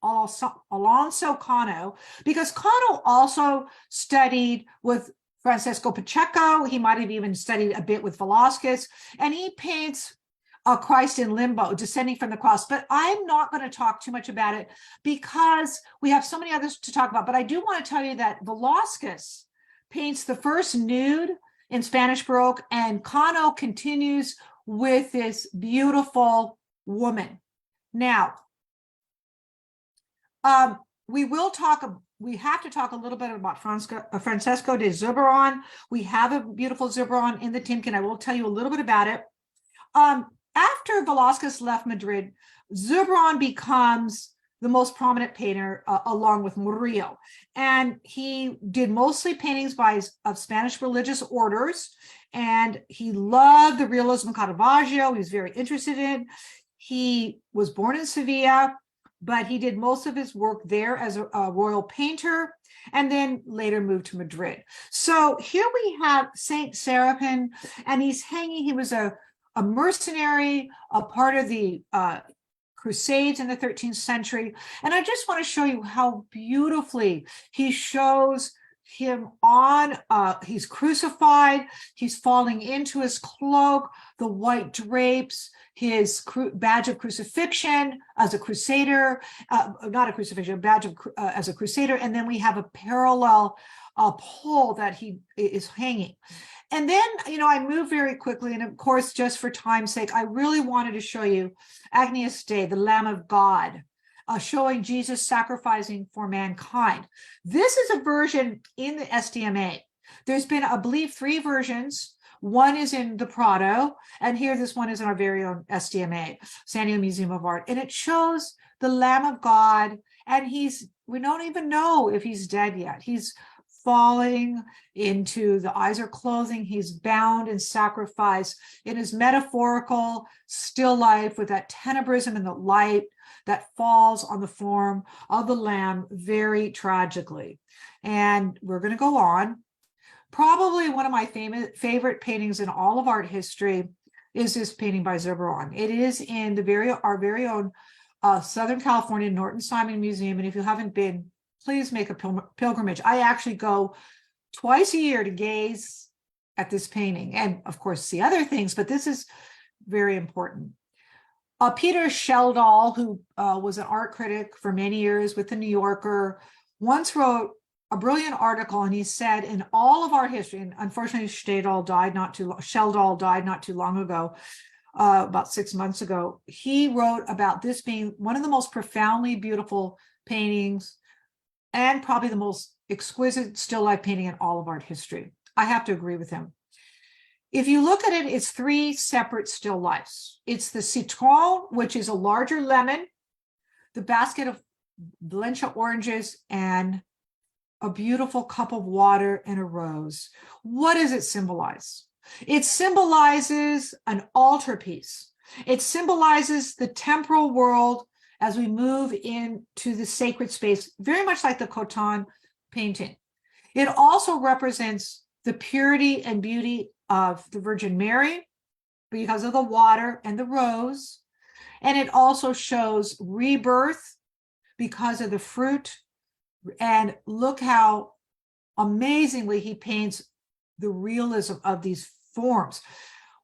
Alonso Cano, because Cano also studied with Francisco Pacheco. He might have even studied a bit with Velazquez, and he paints a Christ in limbo, descending from the cross. But I'm not going to talk too much about it because we have so many others to talk about. But I do want to tell you that Velazquez paints the first nude in Spanish Baroque, and Cano continues with this beautiful woman. Now, we have to talk a little bit about Francesco de Zurbarán. We have a beautiful Zurbarán in the Timken. I will tell you a little bit about it. After Velazquez left Madrid, Zurbarán becomes the most prominent painter along with Murillo. And he did mostly paintings of Spanish religious orders. And he loved the realism Caravaggio. He was very interested in. He was born in Sevilla, but he did most of his work there as a royal painter, and then later moved to Madrid. So here we have Saint Seraphim, and he's hanging. He was a mercenary, a part of the Crusades in the 13th century. And I just want to show you how beautifully he shows him on, he's crucified, he's falling into his cloak, the white drapes, his badge of crucifixion as a crusader, not a crucifixion, a badge of as a crusader, and then we have a parallel pole that he is hanging. And then, I move very quickly, and of course, just for time's sake, I really wanted to show you Agnus Dei, the Lamb of God, showing Jesus sacrificing for mankind. This is a version in the SDMA. There's been, I believe, 3 versions. One is in the Prado, and here this one is in our very own SDMA, San Diego Museum of Art. And it shows the Lamb of God, and we don't even know if he's dead yet. He's falling into, the eyes are closing, he's bound and sacrificed in his metaphorical still life with that tenebrism and the light that falls on the form of the lamb very tragically. And we're going to go on. Probably one of my favorite paintings in all of art history is this painting by Zurbarán. It is in our very own Southern California Norton Simon Museum. And if you haven't been, please make a pilgrimage. I actually go twice a year to gaze at this painting and, of course, see other things, but this is very important. Peter Sheldall, who was an art critic for many years with the New Yorker, once wrote a brilliant article, and he said, in all of our history, and unfortunately Sheldall died not too long ago, about 6 months ago, he wrote about this being one of the most profoundly beautiful paintings and probably the most exquisite still life painting in all of art history. I have to agree with him. If you look at it, it's 3 separate still lifes. It's the citron, which is a larger lemon, the basket of Valencia oranges, and a beautiful cup of water and a rose. What does it symbolize? It symbolizes an altarpiece. It symbolizes the temporal world as we move into the sacred space, very much like the Cotán painting. It also represents the purity and beauty of the Virgin Mary because of the water and the rose. And it also shows rebirth because of the fruit. And look how amazingly he paints the realism of these forms.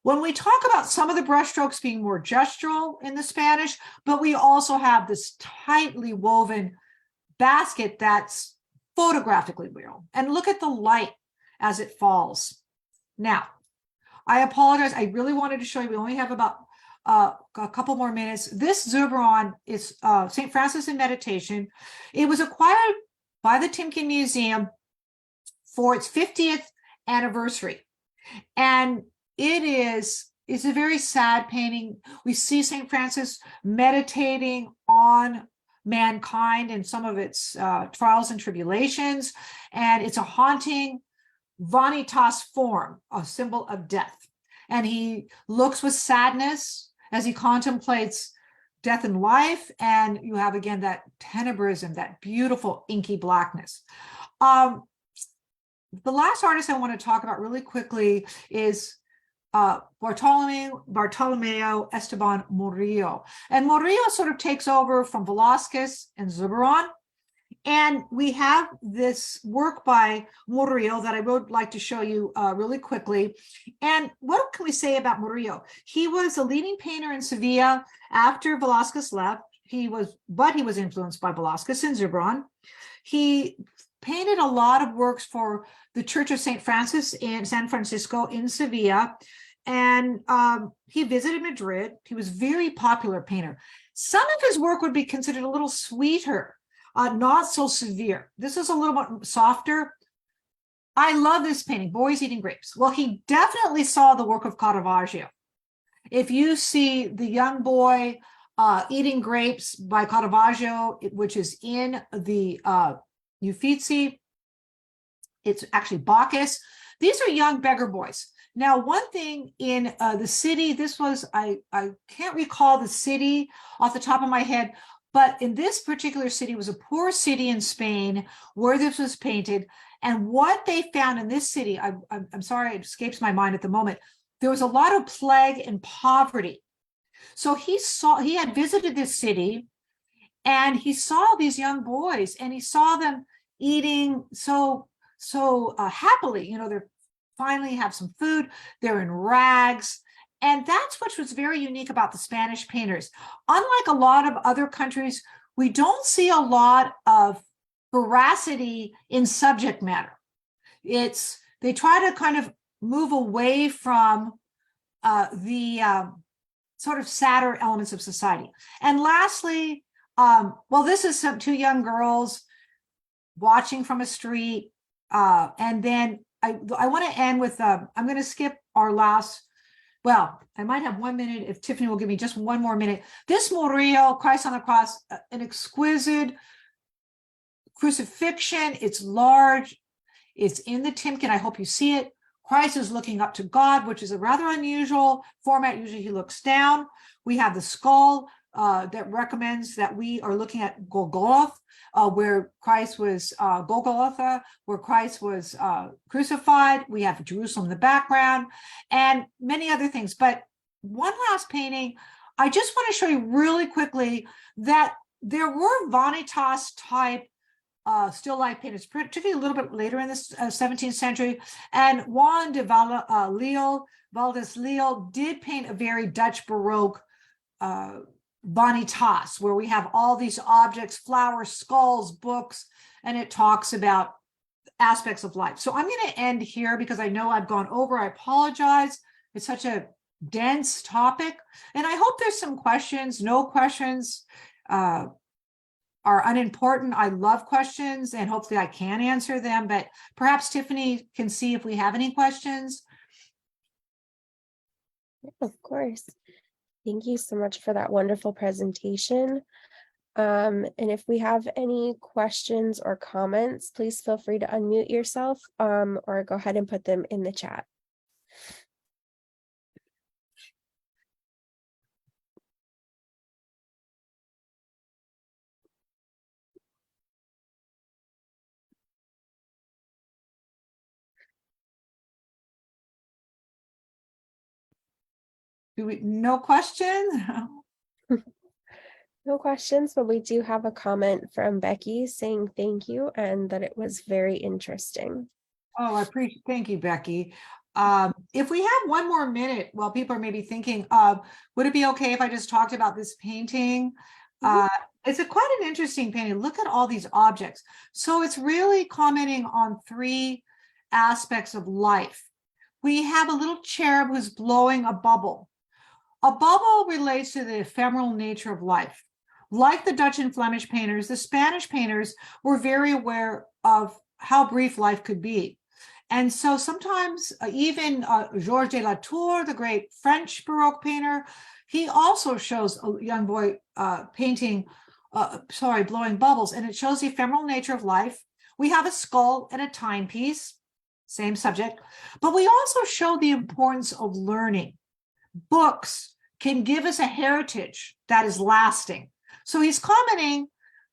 When we talk about some of the brushstrokes being more gestural in the Spanish, but we also have this tightly woven basket that's photographically real. And look at the light as it falls. Now, I apologize. I really wanted to show you. We only have about a couple more minutes. This Zurbarán is St. Francis in Meditation. It was acquired by the Timken Museum for its 50th anniversary. And it's a very sad painting. We see St. Francis meditating on mankind and some of its trials and tribulations. And it's a haunting vanitas form, a symbol of death. And he looks with sadness as he contemplates death and life. And you have, again, that tenebrism, that beautiful inky blackness. The last artist I want to talk about really quickly is Bartolomeo Esteban Murillo. And Murillo sort of takes over from Velazquez and Zurbarán. And we have this work by Murillo that I would like to show you really quickly. And what can we say about Murillo? He was a leading painter in Sevilla after Velazquez left. But he was influenced by Velazquez and Zurbarán. He painted a lot of works for the Church of St. Francis in San Francisco in Sevilla. And he visited Madrid. He was a very popular painter. Some of his work would be considered a little sweeter, not so severe. This is a little bit softer. I love this painting, Boys Eating Grapes. Well, he definitely saw the work of Caravaggio. If you see the young boy eating grapes by Caravaggio, which is in the Uffizi, it's actually Bacchus. These are young beggar boys. Now, one thing in the city, this was, I can't recall the city off the top of my head, but in this particular city was a poor city in Spain where this was painted. And what they found in this city, I'm sorry, it escapes my mind at the moment, there was a lot of plague and poverty. So he had visited this city and he saw these young boys and he saw them eating so so happily, they're finally have some food, they're in rags. And that's what was very unique about the Spanish painters. Unlike a lot of other countries, we don't see a lot of veracity in subject matter. They try to kind of move away from the sort of sadder elements of society. And lastly, this is two young girls watching from a street. And then I want to end with, I'm going to skip our last, I might have 1 minute if Tiffany will give me just one more minute. This Murillo, Christ on the Cross, an exquisite crucifixion. It's large. It's in the Timken. I hope you see it. Christ is looking up to God, which is a rather unusual format. Usually he looks down. We have the skull that recommends that we are looking at Golgotha, where Christ was Golgotha, where Christ was crucified. We have Jerusalem in the background and many other things. But one last painting, I just want to show you really quickly that there were Vanitas type still life painters, particularly a little bit later in the 17th century. And Juan de Valdez Leal did paint a very Dutch Baroque Vanitas, where we have all these objects, flowers, skulls, books, and it talks about aspects of life. So I'm going to end here because I know I've gone over. I apologize. It's such a dense topic. And I hope there's some questions. No questions are unimportant. I love questions and hopefully I can answer them, but perhaps Tiffany can see if we have any questions. Of course. Thank you so much for that wonderful presentation. And if we have any questions or comments, please feel free to unmute yourself or go ahead and put them in the chat. No questions? No questions, but we do have a comment from Becky saying thank you and that it was very interesting. Oh, I appreciate, thank you, Becky. If we have 1 more minute, while people are maybe thinking, would it be okay if I just talked about this painting? It's quite an interesting painting. Look at all these objects. So it's really commenting on 3 aspects of life. We have a little cherub who's blowing a bubble. A bubble relates to the ephemeral nature of life. Like the Dutch and Flemish painters, the Spanish painters were very aware of how brief life could be. And so sometimes even Georges de la Tour, the great French Baroque painter, he also shows a young boy blowing bubbles, and it shows the ephemeral nature of life. We have a skull and a timepiece, same subject, but we also show the importance of learning. Books can give us a heritage that is lasting. So he's commenting,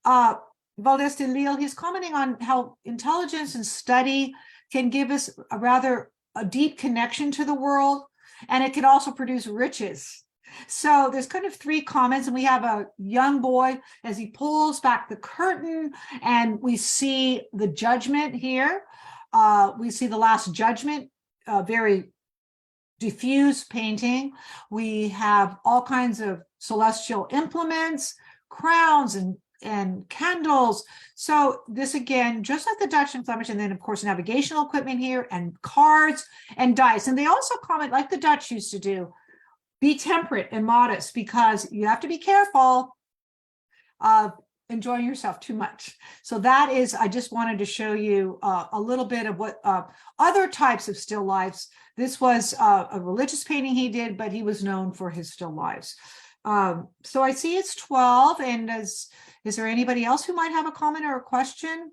Valdez de Leal, he's commenting on how intelligence and study can give us a deep connection to the world, and it can also produce riches. So there's kind of 3 comments, and we have a young boy as he pulls back the curtain, and we see the judgment here. We see the Last Judgment, very diffuse painting. We have all kinds of celestial implements, crowns and candles. So this again, just like the Dutch and Flemish, and then of course navigational equipment here and cards and dice. And they also comment, like the Dutch used to do, be temperate and modest, because you have to be careful of enjoying yourself too much. So that is, I just wanted to show you a little bit of what other types of still lifes. This was a religious painting he did, but he was known for his still lives. So I see it's 12, and is there anybody else who might have a comment or a question?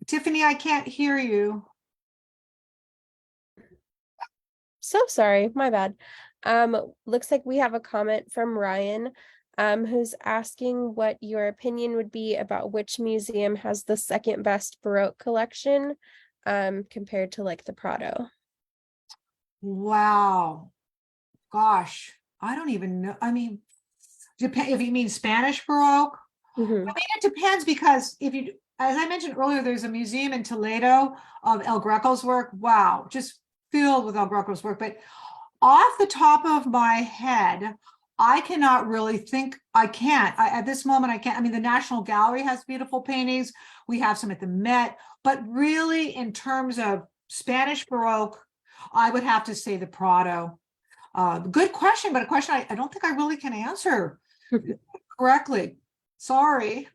Tiffany, I can't hear you. So sorry, my bad. Looks like we have a comment from Ryan, who's asking what your opinion would be about which museum has the second best Baroque collection. compared to like the Prado. Wow. Gosh, I don't even know. I mean, if you mean Spanish Baroque, Mhm. I mean, it depends because if you, as I mentioned earlier, there's a museum in Toledo of El Greco's work. Wow, just filled with El Greco's work. But off the top of my head, I cannot really think, I can't. At this moment, I can't. I mean, the National Gallery has beautiful paintings. We have some at the Met. But really, in terms of Spanish Baroque, I would have to say the Prado. Good question, but a question I don't think I really can answer correctly. Sorry.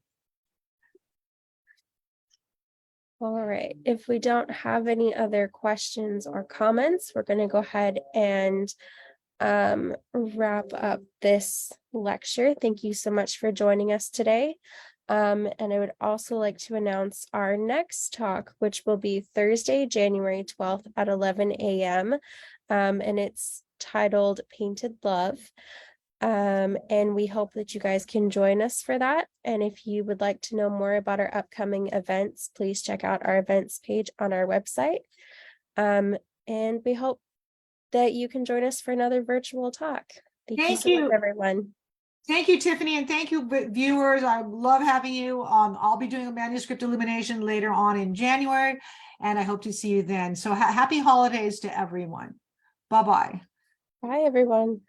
All right, if we don't have any other questions or comments, we're going to go ahead and wrap up this lecture. Thank you so much for joining us today. And I would also like to announce our next talk, which will be Thursday, January 12th at 11 a.m. And it's titled Painted Love. And we hope that you guys can join us for that. And if you would like to know more about our upcoming events, please check out our events page on our website. And we hope that you can join us for another virtual talk. Thank you Thank so much, you. everyone. Thank you, Tiffany, and thank you, viewers. I love having you. I'll be doing a manuscript illumination later on in January, and I hope to see you then. So happy holidays to everyone. Bye-bye. Bye, everyone.